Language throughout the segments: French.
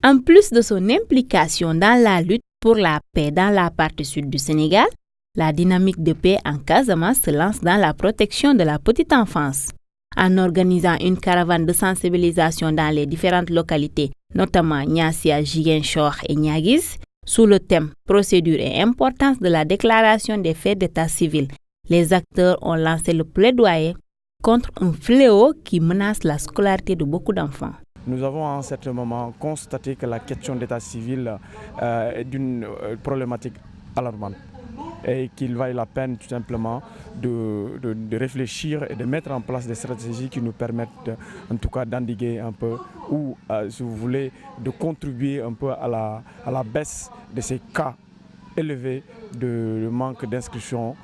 En plus de son implication dans la lutte pour la paix dans la partie sud du Sénégal, la dynamique de paix en Casamance se lance dans la protection de la petite enfance. En organisant une caravane de sensibilisation dans les différentes localités, notamment Niassia, Ziguinchor et Niaguis, sous le thème « Procédure et importance de la déclaration des faits d'état civil », les acteurs ont lancé le plaidoyer contre un fléau qui menace la scolarité de beaucoup d'enfants. Nous avons à un certain moment constaté que la question d'état civil est d'une problématique alarmante et qu'il vaille la peine tout simplement de réfléchir et de mettre en place des stratégies qui nous permettent en tout cas d'endiguer un peu ou si vous voulez de contribuer un peu à la baisse de ces cas élevés de manque d'inscription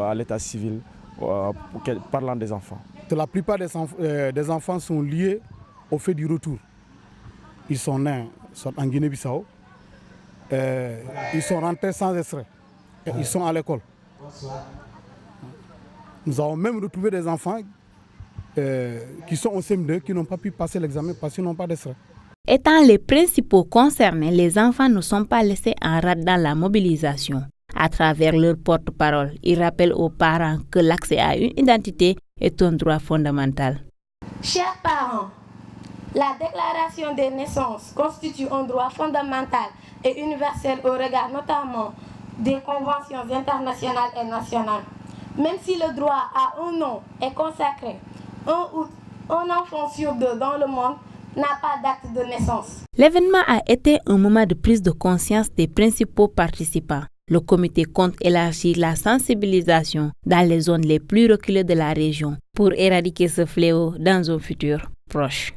à l'état civil parlant des enfants. La plupart des enfants sont liés au fait du retour. Ils sont nés en Guinée-Bissau, ils sont rentrés sans extrait, et ils sont à l'école. Nous avons même retrouvé des enfants qui sont au CM2 qui n'ont pas pu passer l'examen parce qu'ils n'ont pas d'extrait. Étant les principaux concernés, les enfants ne sont pas laissés en rade dans la mobilisation. À travers leur porte-parole, ils rappellent aux parents que l'accès à une identité est un droit fondamental. Chers parents, la déclaration des naissances constitue un droit fondamental et universel au regard notamment des conventions internationales et nationales. Même si le droit à un nom est consacré, un enfant sur deux dans le monde n'a pas d'acte de naissance. L'événement a été un moment de prise de conscience des principaux participants. Le comité compte élargir la sensibilisation dans les zones les plus reculées de la région pour éradiquer ce fléau dans un futur proche.